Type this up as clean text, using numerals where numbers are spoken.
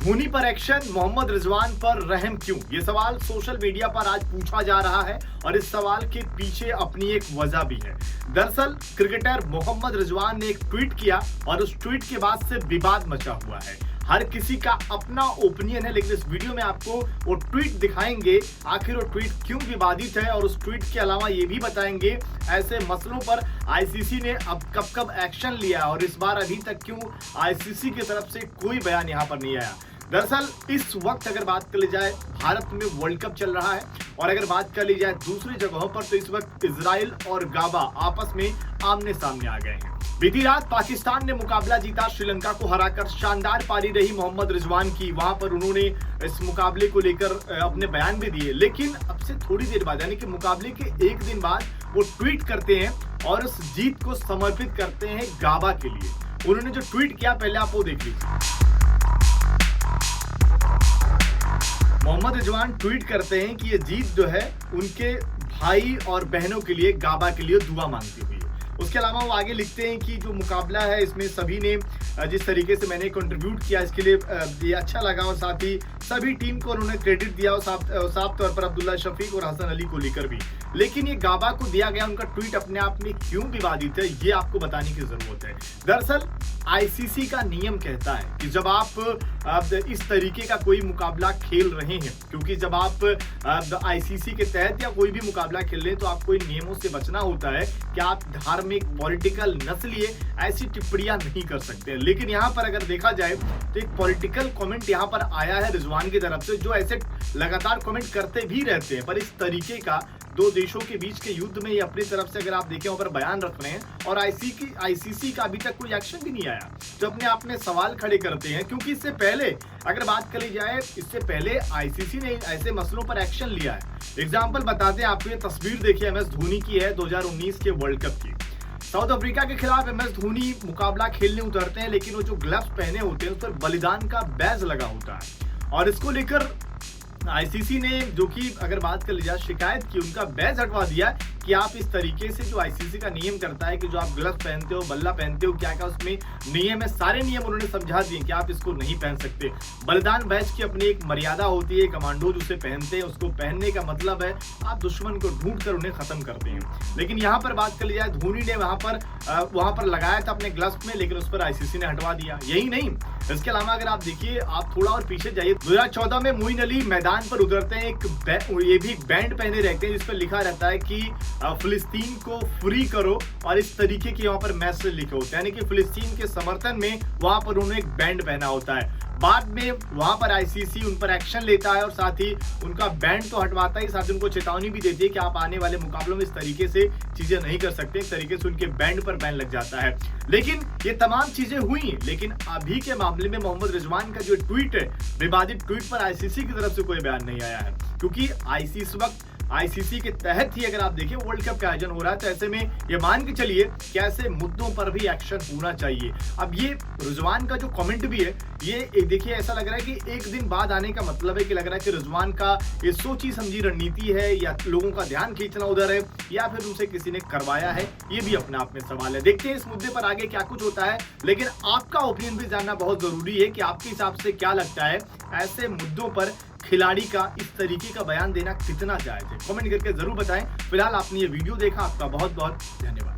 धोनी पर एक्शन, मोहम्मद रिजवान पर रहम क्यों? ये सवाल सोशल मीडिया पर आज पूछा जा रहा है और इस सवाल के पीछे अपनी एक वजह भी है। दरअसल क्रिकेटर मोहम्मद रिजवान ने एक ट्वीट किया और उस ट्वीट के बाद से विवाद मचा हुआ है। हर किसी का अपना ओपिनियन है, लेकिन इस वीडियो में आपको वो ट्वीट दिखाएंगे, आखिर वो ट्वीट क्यों विवादित है, और उस ट्वीट के अलावा ये भी बताएंगे ऐसे मसलों पर आईसीसी ने अब कब एक्शन लिया और इस बार अभी तक क्यों आईसीसी की तरफ से कोई बयान यहाँ पर नहीं आया। दरअसल इस वक्त अगर बात कर ली जाए, भारत में वर्ल्ड कप चल रहा है और अगर बात कर ली जाए दूसरी जगहों पर, तो इस वक्त इजराइल और गाबा आपस में आमने सामने आ गए हैं। बीती रात पाकिस्तान ने मुकाबला जीता, श्रीलंका को हराकर शानदार पारी रही मोहम्मद रिजवान की। वहां पर उन्होंने इस मुकाबले को लेकर अपने बयान भी दिए, लेकिन अब से थोड़ी देर बाद यानी कि मुकाबले के एक दिन बाद वो ट्वीट करते हैं और उस जीत को समर्पित करते हैं गाबा के लिए। उन्होंने जो ट्वीट किया पहले आप वो देख लीजिए। मोहम्मद रिजवान ट्वीट करते हैं कि ये जीत जो है उनके भाई और बहनों के लिए, गाबा के लिए दुआ मांगती हुई। उसके अलावा वो आगे लिखते हैं कि जो मुकाबला है इसमें सभी ने जिस तरीके से मैंने कंट्रीब्यूट किया इसके लिए ये अच्छा लगा और साथ ही सभी टीम को उन्होंने क्रेडिट दिया और साफ तौर पर अब्दुल्ला शफीक और हसन अली को लेकर भी। लेकिन ये गाबा को दिया गया उनका ट्वीट अपने आप में क्यों विवादित है, ये आपको बताने की जरूरत है। दरअसल आईसीसी का नियम कहता है कि जब आप इस तरीके का कोई मुकाबला खेल रहे हैं, क्योंकि जब आप आईसीसी के तहत या कोई भी मुकाबला खेल रहे हैं तो आपको इन नियमों से बचना होता है कि आप धार्मिक, पॉलिटिकल, नस्लीय ऐसी टिप्पणियां नहीं कर सकते। लेकिन यहाँ पर अगर देखा जाए तो एक पॉलिटिकल कमेंट यहाँ पर आया है रिजवान की तरफ से, जो ऐसे लगातार कमेंट करते भी रहते हैं, पर इस तरीके का दो देशों के बीच के युद्ध में ये अपनी तरफ से अगर आप देखें वहां पर बयान रख रहे हैं और आईसीसी का अभी तक कोई एक्शन भी नहीं आया, जो अपने आप में सवाल खड़े करते हैं। क्योंकि इससे पहले अगर बात करी जाए, इससे पहले आईसीसी ने ऐसे मसलों पर एक्शन लिया है। एग्जाम्पल बताते हैं आपको, ये तस्वीर देखिए एमएस धोनी की है 2019 के वर्ल्ड कप की। साउथ अफ्रीका के खिलाफ एमएस धोनी मुकाबला खेलने उतरते हैं, लेकिन वो जो ग्लव्स पहने होते हैं उस पर बलिदान का बैज लगा होता है और इसको लेकर आईसीसी ने, जो कि अगर बात कर ली जाए, शिकायत की, उनका बैज हटवा दिया कि आप इस तरीके से, जो आईसीसी का नियम करता है कि जो आप ग्लव्स पहनते हो, बल्ला पहनते हो, क्या क्या उसमें नियम है, सारे नियम उन्होंने समझा दिए कि आप इसको नहीं पहन सकते। बलिदान बैज की अपनी एक मर्यादा होती है, कमांडोज उसे पहनते हैं, उसको पहनने का मतलब है आप दुश्मन को ढूंढ कर उन्हें खत्म करते हैं। लेकिन यहाँ पर बात कर ली जाए, धोनी ने वहां पर लगाया था अपने ग्लव्स में, लेकिन उस पर आईसीसी ने हटवा दिया। यही नहीं, इसके अलावा अगर आप देखिए, आप थोड़ा और पीछे जाइए, 2014 में मोइन अली मैदान पर उतरते हैं, ये भी एक बैंड पहने रहते हैं जिस पर लिखा रहता है कि फिलिस्तीन को फ्री करो, और इस तरीके के वहां पर मैसेज लिखे होते हैं, यानी कि फिलिस्तीन के समर्थन में वहां पर उन्होंने एक बैंड पहना होता है। बाद में वहां पर आईसीसी उन पर एक्शन लेता है और साथ ही उनका बैंड तो हटवाता ही, साथ ही उनको चेतावनी भी देती है कि आप आने वाले मुकाबलों में इस तरीके से चीजें नहीं कर सकते। इस तरीके से उनके बैंड पर बैन लग जाता है। लेकिन ये तमाम चीजें हुई, लेकिन अभी के मामले में मोहम्मद रिजवान का जो ट्वीट है, विवादित ट्वीट पर आईसीसी की तरफ से कोई बयान नहीं आया है, क्योंकि आईसीसी के तहत ही अगर आप देखें वर्ल्ड कप का आयोजन हो रहा है, तो ऐसे में ये मान के चलिए कि ऐसे मुद्दों पर भी एक्शन होना चाहिए। अब ये रिजवान का जो कमेंट भी है, ये देखिए ऐसा लग रहा है कि एक दिन बाद आने का मतलब है कि लग रहा है कि रिजवान का ये सोची समझी रणनीति है, या लोगों का ध्यान खींचना उधर है, या फिर उनसे किसी ने करवाया है। ये भी अपने आप में सवाल है। देखते हैं इस मुद्दे पर आगे क्या कुछ होता है, लेकिन आपका ओपिनियन भी जानना बहुत जरूरी है कि आपके हिसाब से क्या लगता है, ऐसे मुद्दों पर खिलाड़ी का इस तरीके का बयान देना कितना जायज है। कमेंट करके जरूर बताएं। फिलहाल आपने ये वीडियो देखा, आपका बहुत बहुत धन्यवाद।